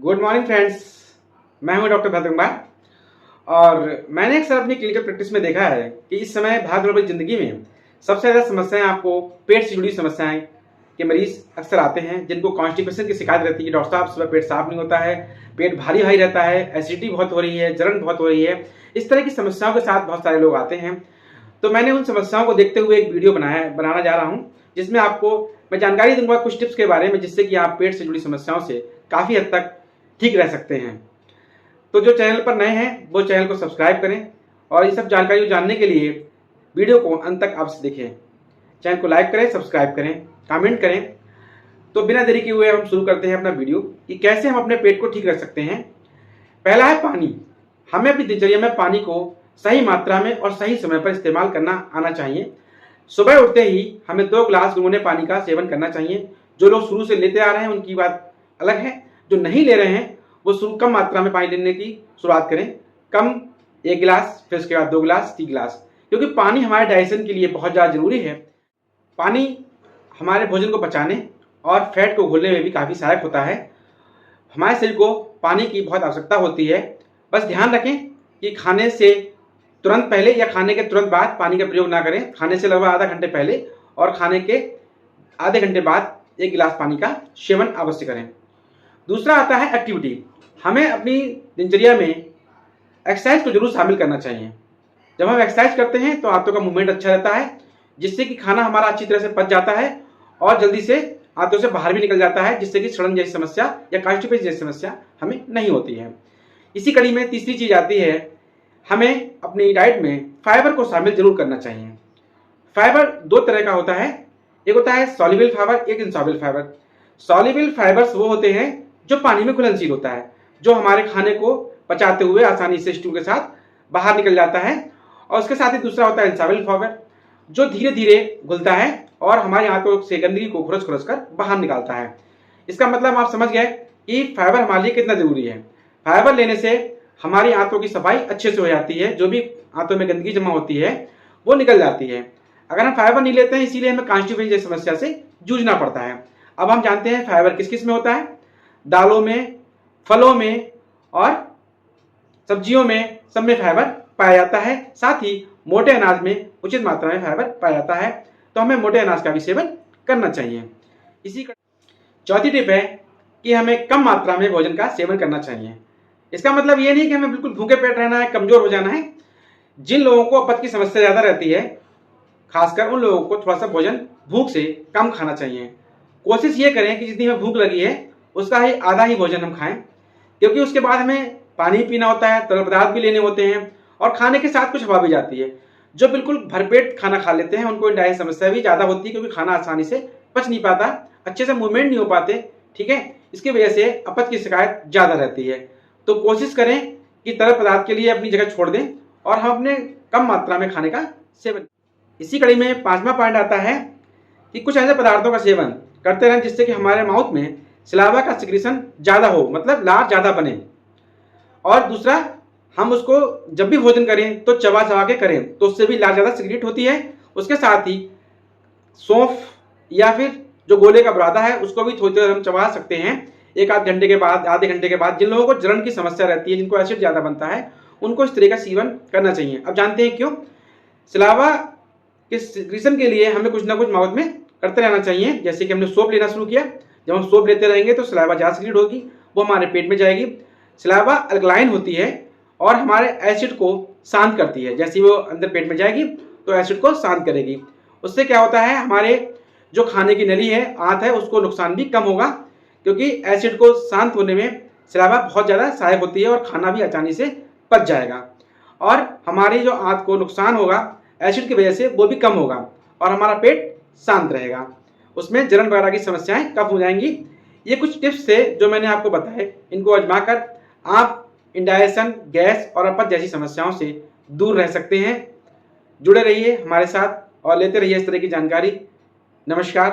Good morning friends. मैं हूं doctor भद्र कुमार और मैंने अक्सर अपनी क्लिनिकल प्रैक्टिस में देखा है कि इस समय भागदौड़ भरी जिंदगी में सबसे ज़्यादा समस्याएं आपको पेट से जुड़ी समस्याएं के मरीज अक्सर आते हैं, जिनको कॉन्स्टिपेशन की शिकायत रहती है। डॉक्टर साहब, सुबह पेट साफ नहीं होता है, पेट भारी भारी रहता है, एसिडिटी बहुत हो रही है, जलन बहुत हो रही है। इस तरह की समस्याओं के साथ बहुत सारे लोग आते हैं। तो मैंने उन समस्याओं को देखते हुए एक वीडियो बनाना जा रहा हूँ, जिसमें आपको मैं जानकारी दूंगा कुछ टिप्स के बारे में, जिससे कि आप पेट से जुड़ी समस्याओं से काफ़ी हद तक ठीक रह सकते हैं। तो जो चैनल पर नए हैं वो चैनल को सब्सक्राइब करें और ये सब जानकारी जानने के लिए वीडियो को अंत तक अवश्य देखें। चैनल को लाइक करें, सब्सक्राइब करें, कमेंट करें। तो बिना देरी किए हुए हम शुरू करते हैं अपना वीडियो कि कैसे हम अपने पेट को ठीक रख सकते हैं। पहला है पानी। हमें अपनी दिनचर्या में पानी को सही मात्रा में और सही समय पर इस्तेमाल करना आना चाहिए। सुबह उठते ही हमें 2 गिलास गुनगुने पानी का सेवन करना चाहिए। जो लोग शुरू से लेते आ रहे हैं उनकी बात अलग है, जो नहीं ले रहे हैं वो शुरू कम मात्रा में पानी लेने की शुरुआत करें। कम 1 गिलास, फिर उसके बाद 2 गिलास, 3 गिलास, क्योंकि पानी हमारे डाइजेशन के लिए बहुत ज़्यादा जरूरी है। पानी हमारे भोजन को पचाने और फैट को घोलने में भी काफ़ी सहायक होता है। हमारे शरीर को पानी की बहुत आवश्यकता होती है। बस ध्यान रखें कि खाने से तुरंत पहले या खाने के तुरंत बाद पानी का प्रयोग ना करें। खाने से लगभग आधा घंटे पहले और खाने के आधे घंटे बाद 1 गिलास पानी का सेवन अवश्य करें। दूसरा आता है एक्टिविटी। हमें अपनी दिनचर्या में एक्सरसाइज को जरूर शामिल करना चाहिए। जब हम एक्सरसाइज करते हैं तो आंतों का मूवमेंट अच्छा रहता है, जिससे कि खाना हमारा अच्छी तरह से पच जाता है और जल्दी से आंतों से बाहर भी निकल जाता है, जिससे कि सड़न जैसी समस्या या कॉन्स्टिपेशन जैसी समस्या हमें नहीं होती है। इसी कड़ी में तीसरी चीज आती है, हमें अपनी डाइट में फाइबर को शामिल जरूर करना चाहिए। फाइबर 2 तरह का होता है, एक होता है सॉल्युबल फाइबर, एक इनसॉल्युबल फाइबर। सॉल्युबल फाइबर्स वो होते हैं जो पानी में घुलनशील होता है, जो हमारे खाने को पचाते हुए आसानी से स्टूल के साथ बाहर निकल जाता है। और उसके साथ ही दूसरा होता है इनसॉल्युबल फाइबर, जो धीरे धीरे घुलता है और हमारे आंतों से गंदगी को खुरच खुरच कर बाहर निकालता है। इसका मतलब आप समझ गए कि फाइबर हमारे लिए कितना जरूरी है। फाइबर लेने से हमारी आंतों की सफाई अच्छे से हो जाती है, जो भी आंतों में गंदगी जमा होती है वो निकल जाती है। अगर हम फाइबर नहीं लेते हैं, इसीलिए हमें कॉन्स्टिपेशन जैसी समस्या से जूझना पड़ता है। अब हम जानते हैं फाइबर किस किस में होता है। दालों में, फलों में और सब्जियों में, सब में फाइबर पाया जाता है। साथ ही मोटे अनाज में उचित मात्रा में फाइबर पाया जाता है, तो हमें मोटे अनाज का भी सेवन करना चाहिए। इसी का चौथी टिप है कि हमें कम मात्रा में भोजन का सेवन करना चाहिए। इसका मतलब ये नहीं कि हमें बिल्कुल भूखे पेट रहना है, कमजोर हो जाना है। जिन लोगों को अपच की समस्या ज्यादा रहती है, खासकर उन लोगों को थोड़ा सा भोजन भूख से कम खाना चाहिए। कोशिश ये करें कि जितनी हमें भूख लगी है उसका ही आधा ही भोजन हम खाएं, क्योंकि उसके बाद हमें पानी पीना होता है, तरल पदार्थ भी लेने होते हैं और खाने के साथ कुछ हवा भी जाती है। जो बिल्कुल भरपेट खाना खा लेते हैं उनको डाइजेशन समस्या भी ज़्यादा होती है, क्योंकि खाना आसानी से पच नहीं पाता, अच्छे से मूवमेंट नहीं हो पाते। ठीक है, इसकी वजह से अपच की शिकायत ज़्यादा रहती है। तो कोशिश करें कि तरल पदार्थ के लिए अपनी जगह छोड़ दें और हम अपने कम मात्रा में खाने का सेवन। इसी कड़ी में 5वां पॉइंट आता है कि कुछ ऐसे पदार्थों का सेवन करते रहें जिससे कि हमारे माउथ में सलावा का सिक्रीशन ज़्यादा हो, मतलब लार ज़्यादा बने। और दूसरा, हम उसको जब भी भोजन करें तो चबा चबा के करें, तो उससे भी लार ज़्यादा सिक्रीट होती है। उसके साथ ही सौंफ या फिर जो गोले का बुरादा है उसको भी थोड़ी देर हम चबा सकते हैं, 1 घंटे के बाद, आधे घंटे के बाद। जिन लोगों को जलन की समस्या रहती है, जिनको एसिड ज़्यादा बनता है, उनको इस तरह का सेवन करना चाहिए। अब जानते हैं क्यों। सलावा के सिक्रीशन के लिए हमें कुछ ना कुछ माउथ में करते रहना चाहिए। जैसे कि हमने सोप लेना शुरू किया, जब हम सोप लेते रहेंगे तो सलाइवा ज़्यादा सिक्रीट होगी, वो हमारे पेट में जाएगी। सलाइवा अल्कलाइन होती है और हमारे एसिड को शांत करती है। जैसे वो अंदर पेट में जाएगी तो एसिड को शांत करेगी। उससे क्या होता है, हमारे जो खाने की नली है, आंत है, उसको नुकसान भी कम होगा, क्योंकि एसिड को शांत होने में सलाइवा बहुत ज़्यादा सहायक होती है और खाना भी आसानी से पच जाएगा। और हमारी जो आंत को नुकसान होगा एसिड की वजह से, वो भी कम होगा और हमारा पेट शांत रहेगा। उसमें जलन वगैरह की समस्याएं कम हो जाएंगी। ये कुछ टिप्स थे जो मैंने आपको बताए। इनको आजमा कर आप इंडाइजेशन, गैस और अपच जैसी समस्याओं से दूर रह सकते हैं। जुड़े रहिए हमारे साथ और लेते रहिए इस तरह की जानकारी। नमस्कार।